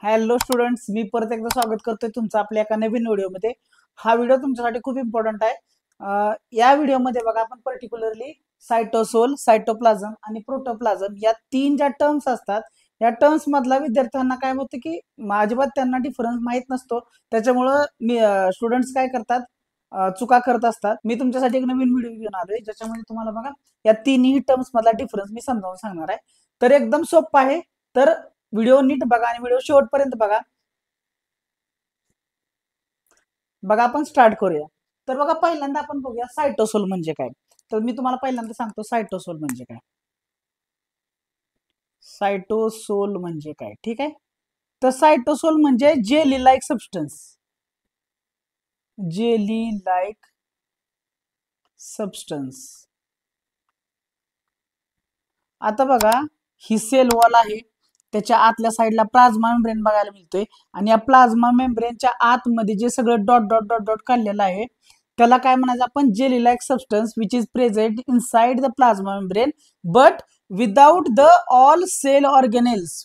Hello students, मी परत एकदा स्वागत करतोय तुमचं आपल्या एका नवीन व्हिडिओमध्ये. हा व्हिडिओ तुमच्यासाठी खूप इम्पॉर्टंट आहे. या व्हिडिओमध्ये बघा आपण पर्टिक्युलरली सायटोसोल, सायटोप्लाझम आणि प्रोटोप्लाझम या तीन ज्या टर्म्स असतात या टर्म्स मधला विद्यार्थ्यांना काय होतं की अजिबात त्यांना डिफरन्स माहीत नसतो. त्याच्यामुळं मी स्टुडंट्स काय करतात, चुका करत असतात. मी तुमच्यासाठी एक नवीन व्हिडिओ घेऊन आलोय ज्याच्यामध्ये तुम्हाला बघा या तिन्ही टर्म्स मधला डिफरन्स मी समजावून सांगणार आहे. तर एकदम सोपं आहे. तर व्हिडिओ नीट बघा आणि व्हिडिओ शेवटपर्यंत बघा. आपण स्टार्ट करूया. तर बघा, पहिल्यांदा आपण बघूया सायटोसोल म्हणजे काय. तर मी तुम्हाला पहिल्यांदा सांगतो सायटोसोल म्हणजे काय. सायटोसोल म्हणजे काय, ठीक आहे. तर सायटोसोल म्हणजे jelly like substance. Jelly like substance. आता बघा, ही सेल वॉल आहे, त्याच्या आतल्या साईडला प्लाझ्मा मेम्ब्रेन बघायला मिळतोय. आणि या प्लाझ्मा मेम्ब्रेनच्या आतमध्ये जे सगळं डॉट डॉट डॉट डॉट काढलेलं आहे त्याला काय म्हणायचं आपण, jelly like substance which is present inside the plasma membrane but without the all cell organelles.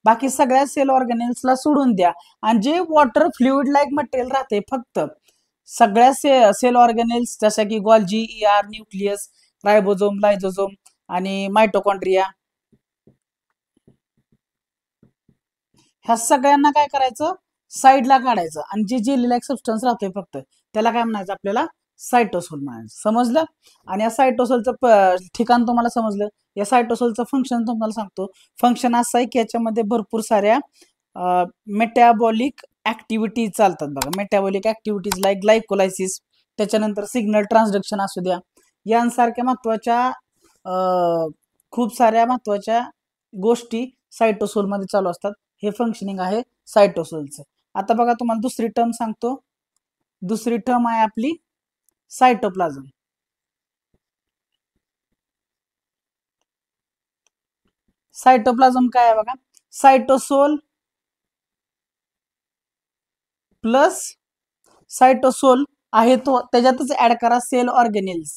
बाकी सगळ्या सेल ऑर्गेनेल्सला सोडून द्या. आणि जे वॉटर फ्लुइड लाईक मटेरियल राहते फक्त सगळ्या सेल ऑर्गेनेल्स, जशा की गॉल्जी, ईआर, न्यूक्लियस, रायबोझोम, लायझोझोम आणि मायटोकॉन्ड्रिया, ह्या सगळ्यांना काय करायचं, साईडला काढायचं. आणि जे जेली एक सबस्टन्स राहतोय फक्त त्याला काय म्हणायचं आपल्याला, सायटोसोल म्हणायचं. समजलं. आणि या सायटोसोलचं ठिकाण तुम्हाला समजलं. या सायटोसोलचं फंक्शन तुम्हाला सांगतो. फंक्शन असं आहे की याच्यामध्ये भरपूर साऱ्या मेटाबॉलिक ऍक्टिव्हिटीज चालतात बघा. मेटाबॉलिक ऍक्टिव्हिटीज लाईक ग्लायकोलायसिस, त्याच्यानंतर सिग्नल ट्रान्सडक्शन असू द्या, यांसारख्या महत्वाच्या खूप साऱ्या महत्वाच्या गोष्टी सायटोसोल मध्ये चालू असतात. हे फंक्शनिंग आहे सायटोसोलचं. आता बघा, तुम्हाला दुसरी टर्म सांगतो. दुसरी टर्म आहे आपली सायटोप्लाझम. सायटोप्लाझम काय आहे बघा, सायटोसोल प्लस सायटोसोल आहे तो, त्याच्यातच ऍड करा cell organelles.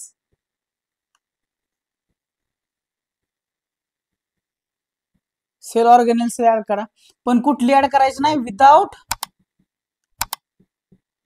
Cell organelles add करा, पण कुठली ऍड करायची नाही, विदाउट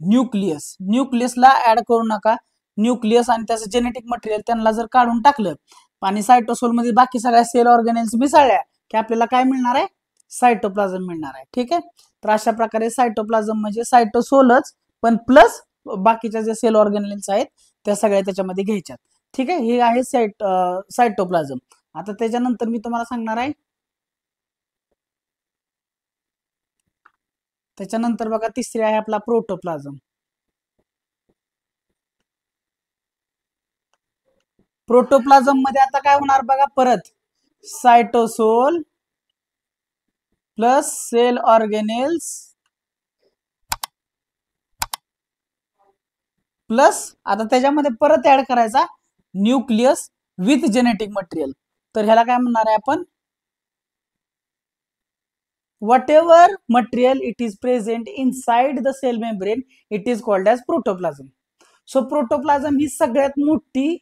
न्यूक्लियस. न्यूक्लियसला ऍड करू नका. न्यूक्लियस आणि त्याचं जेनेटिक मटेरियल त्यांना जर काढून टाकलं आणि सायटोसोल मध्ये बाकी सगळ्या सेल ऑर्गेनेल्स मिसळल्या की आपल्याला काय मिळणार आहे, सायटोप्लाझम मिळणार आहे. ठीक आहे. तर अशा प्रकारे सायटोप्लाझम म्हणजे सायटोसोलच, पण प्लस बाकीच्या जे सेल ऑर्गेनेल्स आहेत त्या सगळ्या त्याच्यामध्ये घ्यायच्यात. ठीक आहे. हे आहे सायटोप्लाझम. आता त्याच्यानंतर मी तुम्हाला सांगणार आहे, त्याच्यानंतर बघा तिसरी आहे आपला प्रोटोप्लाझम. प्रोटोप्लाझम मध्ये आता काय होणार बघा, परत सायटोसोल प्लस सेल ऑर्गेनेल्स प्लस आता त्याच्यामध्ये परत ऍड करायचा न्यूक्लियस विथ जेनेटिक मटेरियल. तर ह्याला काय म्हणणार आहे आपण, whatever material it is present inside the cell membrane it is called as protoplasm. So protoplasm ही सगळ्यात मोठी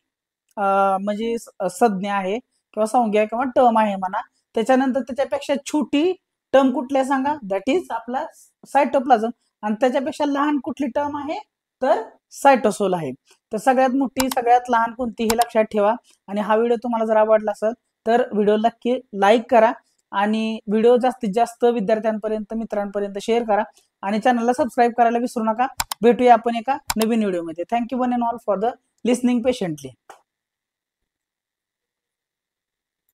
म्हणजे संज्ञा आहे किंवा संज्ञा किंवा टर्म आहे म्हणा. त्याच्यानंतर त्याच्यापेक्षा छोटी टर्म कुठली आहे सांगा, दॅट इज आपला सायटोप्लाझम. आणि त्याच्यापेक्षा लहान कुठली टर्म आहे, तर सायटोसोल आहे. तर सगळ्यात मोठी सगळ्यात लहान कोणती हे लक्षात ठेवा. आणि हा व्हिडिओ तुम्हाला जर आवडला असेल तर व्हिडिओ नक्की लाईक करा आणि व्हिडिओ जास्तीत जास्त विद्यार्थ्यांपर्यंत, मित्रांपर्यंत शेअर करा आणि चॅनलला सबस्क्राईब करायला विसरू नका. भेटूया आपण एका नवीन व्हिडिओमध्ये. Thank you one and all for the listening patiently.